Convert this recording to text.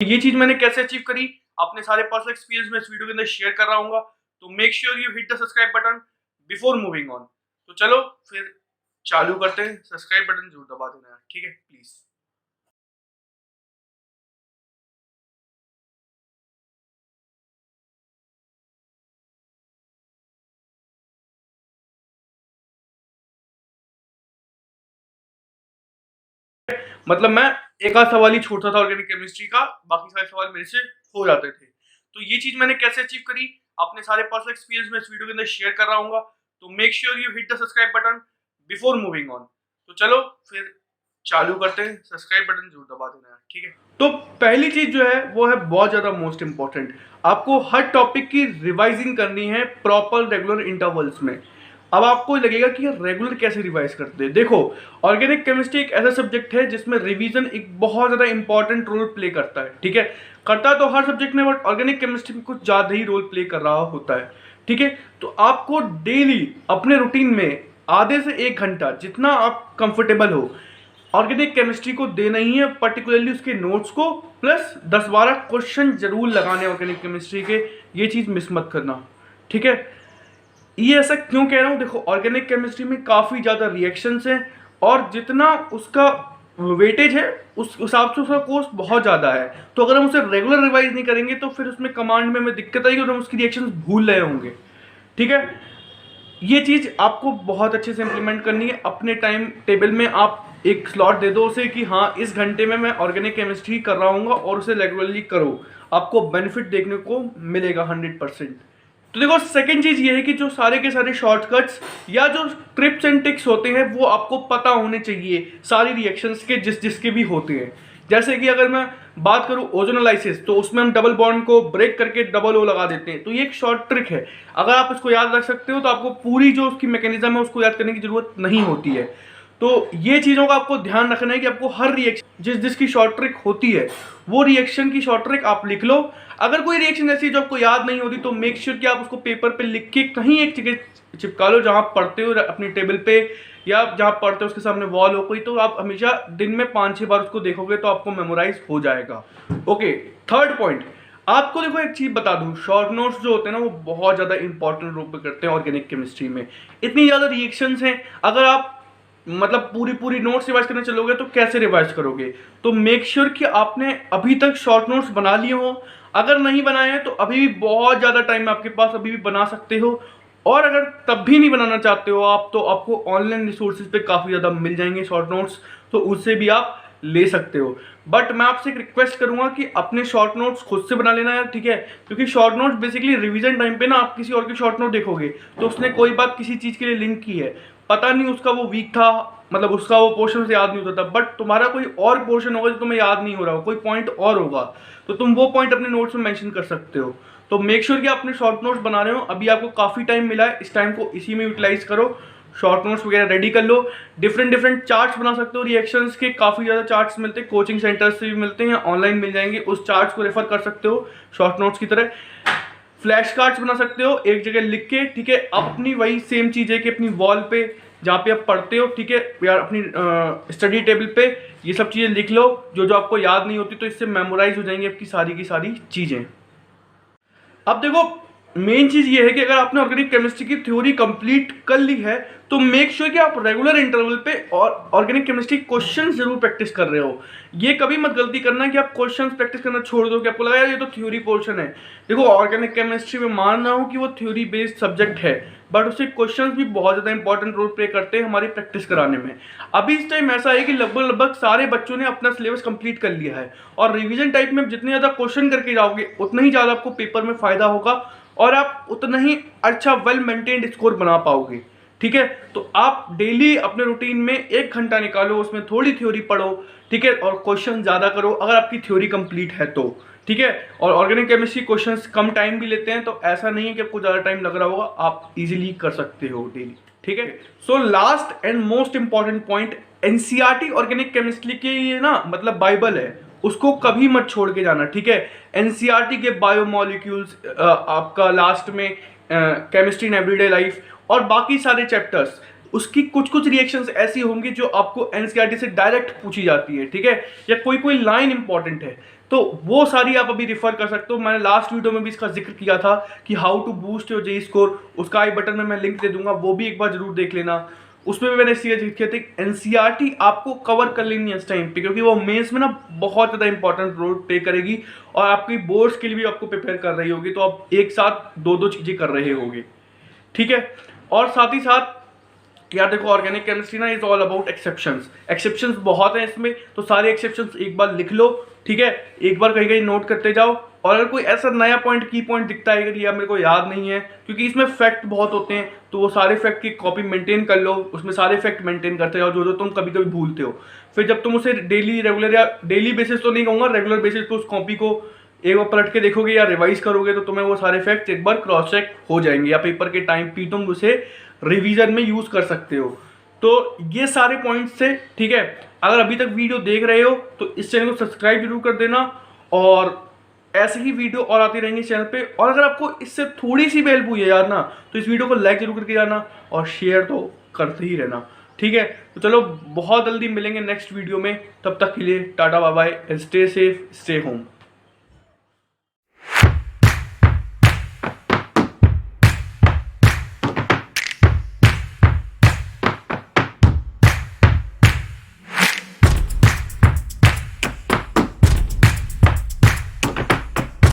ये चीज मैंने कैसे अचीव करी, अपने सारे पर्सनल एक्सपीरियंस में इस वीडियो के अंदर शेयर कर रहा हूँ। तो make sure you hit the subscribe button before moving on. तो चलो फिर चालू करते हैं। सब्सक्राइब बटन जरूर दबा देना, ठीक है प्लीज। मतलब मैं एक आध सवाल ही छोड़ता था ऑर्गेनिक केमिस्ट्री का, बाकी सारे सवाल मेरे से हो जाते थे। तो ये चीज मैंने कैसे अचीव करी, अपने सारे पर्सनल एक्सपीरियंस में इस वीडियो के अंदर शेयर कर रहा हूँ। तो make sure you hit the subscribe button before moving on. तो चलो फिर चालू करते हैं। सब्सक्राइब बटन जरूर दबा देना, ठीक है। तो पहली चीज जो है वो है बहुत ज्यादा मोस्ट इंपॉर्टेंट, आपको हर टॉपिक की रिवाइजिंग करनी है प्रॉपर रेगुलर इंटरवल्स में। अब आपको लगेगा कि यार रेगुलर कैसे रिवाइज करते हैं। देखो, ऑर्गेनिक केमिस्ट्री एक ऐसा सब्जेक्ट है जिसमें रिवीजन एक बहुत ज्यादा इंपॉर्टेंट रोल प्ले करता है, ठीक है। करता तो हर सब्जेक्ट में, बट ऑर्गेनिक केमिस्ट्री में कुछ ज्यादा ही रोल प्ले कर रहा होता है, ठीक है। तो आपको डेली अपने रूटीन में आधे से एक घंटा, जितना आप कंफर्टेबल हो, ऑर्गेनिक केमिस्ट्री को देना ही है, पर्टिकुलरली उसके नोट्स को, प्लस 10-12 क्वेश्चन जरूर लगाने ऑर्गेनिक केमिस्ट्री के। ये चीज मिस मत करना, ठीक है। ये ऐसा क्यों कह रहा हूँ, देखो ऑर्गेनिक केमिस्ट्री में काफ़ी ज़्यादा रिएक्शंस हैं, और जितना उसका वेटेज है उस हिसाब से उसका कोर्स बहुत ज़्यादा है। तो अगर हम उसे रेगुलर रिवाइज नहीं करेंगे तो फिर उसमें कमांड में हमें दिक्कत आएगी और हम उसकी रिएक्शंस भूल रहे होंगे, ठीक है। ये चीज़ आपको बहुत अच्छे से इंप्लीमेंट करनी है अपने टाइम टेबल में। आप एक स्लॉट दे दो उसे कि हाँ इस घंटे में मैं ऑर्गेनिक केमिस्ट्री कर रहा हूँ, और उसे रेगुलरली करो, आपको बेनिफिट देखने को मिलेगा 100%। तो देखो सेकंड चीज ये है कि जो सारे के सारे शॉर्टकट्स या जो ट्रिप्स एंड टिक्स होते हैं वो आपको पता होने चाहिए सारी रिएक्शंस के, जिसके भी होते हैं। जैसे कि अगर मैं बात करूं ओजोनोलाइसिस, तो उसमें हम डबल बॉन्ड को ब्रेक करके डबल ओ लगा देते हैं। तो ये एक शॉर्ट ट्रिक है, अगर आप इसको याद रख सकते हो तो आपको पूरी जो उसकी मैकेनिज्म है उसको याद करने की जरूरत नहीं होती है। तो ये चीज़ों का आपको ध्यान रखना है कि आपको हर रिएक्शन जिसकी शॉर्ट ट्रिक होती है वो रिएक्शन की शॉर्ट ट्रिक आप लिख लो। अगर कोई रिएक्शन ऐसी जो आपको याद नहीं होती तो मेक श्योर कि आप उसको पेपर पे लिख के कहीं एक जगह चिपका लो, जहाँ पढ़ते हो अपनी टेबल पे, या जहाँ पढ़ते हो उसके सामने वॉल हो कोई, तो आप हमेशा दिन में 5-6 बार उसको देखोगे तो आपको मेमोराइज हो जाएगा। ओके, थर्ड पॉइंट, आपको देखो एक चीज बता दूं, शॉर्ट नोट्स जो होते हैं ना वो बहुत ज्यादा इंपॉर्टेंट रोल पे करते हैं ऑर्गेनिक केमिस्ट्री में। इतनी ज्यादा रिएक्शंस हैं, अगर आप मतलब पूरी पूरी नोट्स रिवाइज करने चलोगे तो कैसे रिवाइज करोगे। तो मेक श्योर कि आपने अभी तक शॉर्ट नोट्स बना लिए हो, अगर नहीं बनाए हैं तो अभी भी बहुत ज़्यादा टाइम आपके पास, अभी भी बना सकते हो। और अगर तब भी नहीं बनाना चाहते हो आप, तो आपको ऑनलाइन रिसोर्सेज पे काफ़ी ज़्यादा मिल जाएंगे शॉर्ट नोट्स, तो उससे भी आप ले सकते हो। बट मैं आपसे एक रिक्वेस्ट करूंगा कि अपने शॉर्ट नोट्स खुद से बना लेना यार, ठीक है। क्योंकि short notes basically revision time पे ना आप किसी और की शॉर्ट नोट देखोगे तो उसने कोई बात किसी चीज़ के लिए लिंक की है, पता नहीं उसका वो वीक था, मतलब उसका वो पोर्शन से याद नहीं होता था, बट तुम्हारा कोई और पोर्शन होगा जो तुम्हें याद नहीं हो रहा हो, कोई पॉइंट और होगा, तो तुम वो पॉइंट अपने नोट्स में मेंशन कर सकते हो। तो मेक श्योर कि आप अपने शॉर्ट नोट्स बना रहे हो, अभी आपको काफ़ी टाइम मिला है, इस टाइम को इसी में यूटिलाइज करो, शॉर्ट नोट्स वगैरह रेडी कर लो। डिफरेंट डिफरेंट चार्ट्स बना सकते हो रिएक्शंस के, काफ़ी ज़्यादा चार्ट्स मिलते हैं, कोचिंग सेंटर्स से भी मिलते हैं, ऑनलाइन मिल जाएंगे, उस चार्ट्स को रेफर कर सकते हो शॉर्ट नोट्स की तरह। फ्लैश कार्ड्स बना सकते हो एक जगह लिख के, ठीक है। अपनी वही सेम चीज़ है कि अपनी वॉल पे जहाँ पे आप पढ़ते हो, ठीक है, या अपनी स्टडी टेबल पे ये सब चीज़ें लिख लो जो जो आपको याद नहीं होती, तो इससे मेमोराइज हो जाएंगी आपकी सारी की सारी चीज़ें। अब देखो मेन चीज ये है कि अगर आपने ऑर्गेनिक केमिस्ट्री की थ्योरी कंप्लीट कर ली है तो मेक श्योर कि आप रेगुलर इंटरवल पे और ऑर्गेनिक केमिस्ट्री क्वेश्चंस जरूर प्रैक्टिस कर रहे हो। ये कभी मत गलती करना कि आप क्वेश्चंस प्रैक्टिस करना छोड़ दो कि आपको लगा यार ये तो थ्योरी पोर्शन है। देखो ऑर्गेनिक केमिस्ट्री में मान रहा हूँ कि वो थ्योरी बेस्ड सब्जेक्ट है, बट उससे क्वेश्चंस भी बहुत ज़्यादा इंपॉर्टेंट रोल प्ले करते हैं हमारी प्रैक्टिस कराने में। अभी इस टाइम ऐसा है कि लगभग लगभग सारे बच्चों ने अपना सिलेबस कंप्लीट कर लिया है, और रिवीजन टाइप में जितने ज़्यादा क्वेश्चन करके जाओगे उतना ही ज़्यादा आपको पेपर में फ़ायदा होगा, और आप उतना ही अच्छा वेल मेंटेन्ड स्कोर बना पाओगे, ठीक है। तो आप डेली अपने रूटीन में 1 घंटा निकालो, उसमें थोड़ी थ्योरी पढ़ो, ठीक है, और क्वेश्चन ज़्यादा करो अगर आपकी थ्योरी कंप्लीट है तो, ठीक है। और ऑर्गेनिक केमिस्ट्री क्वेश्चंस कम टाइम भी लेते हैं, तो ऐसा नहीं है कि आपको ज़्यादा टाइम लग रहा होगा, आप इजीली कर सकते हो डेली, ठीक है। So last and most important point, NCERT organic chemistry के ये ना मतलब बाइबल है, उसको कभी मत छोड़ के जाना, ठीक है। एनसीईआरटी के बायोमोलिक्यूल्स, आपका लास्ट में केमिस्ट्री इन एवरीडे लाइफ, और बाकी सारे चैप्टर्स, उसकी कुछ कुछ रिएक्शंस ऐसी होंगी जो आपको एनसीईआरटी से डायरेक्ट पूछी जाती है, ठीक है, या कोई कोई लाइन इंपॉर्टेंट है। तो वो सारी आप अभी रिफर कर सकते हो। मैंने लास्ट वीडियो में भी इसका जिक्र किया था कि how to boost your JEE score, उसका आई बटन में मैं लिंक दे दूंगा, वो भी एक बार जरूर देख लेना। उसमें भी मैंने इसलिए जिक्र किया था एनसीईआरटी आपको कवर कर लेनी है इस टाइम पे, क्योंकि वो मेंस में ना बहुत ज़्यादा इंपॉर्टेंट रोल प्ले करेगी और आपकी बोर्ड्स के लिए भी आपको प्रिपेयर कर रही होगी, तो आप एक साथ दो दो चीज़ें कर रहे होगे, ठीक है। और साथ ही साथ यार देखो, ऑर्गेनिक केमिस्ट्री ना is all about exceptions. Exceptions बहुत हैं इसमें, तो सारे एक्सेप्शंस एक बार लिख लो, ठीक है। एक बार कहीं कहीं नोट करते जाओ, और अगर कोई ऐसा नया पॉइंट की पॉइंट दिखता है कि यार मेरे को याद नहीं है, क्योंकि इसमें फैक्ट बहुत होते हैं, तो वो सारे फैक्ट की कॉपी मेंटेन कर लो, उसमें सारे फैक्ट मेंटेन करते जाओ जो जो तुम कभी कभी भूलते हो। फिर जब तुम उसे डेली रेगुलर या डेली बेसिस तो नहीं कहूँगा, रेगुलर बेसिस पे उस कॉपी को एक बार पलट के देखोगे या रिवाइज करोगे, तो तुम्हें वो सारे फैक्ट्स एक बार क्रॉस चेक हो जाएंगे, या पेपर के टाइम भी तुम उसे रिवीजन में यूज कर सकते हो। तो ये सारे पॉइंट्स थे, ठीक है। अगर अभी तक वीडियो देख रहे हो तो इस चैनल को सब्सक्राइब जरूर कर देना, और ऐसे ही वीडियो और आती रहेंगी चैनल पे। और अगर आपको इससे थोड़ी सी भी हेल्प हुई है यार ना, तो इस वीडियो को लाइक जरूर करके जाना और शेयर तो करते ही रहना, ठीक है। तो चलो, बहुत जल्दी मिलेंगे नेक्स्ट वीडियो में, तब तक के लिए tata bye bye, stay safe, stay home.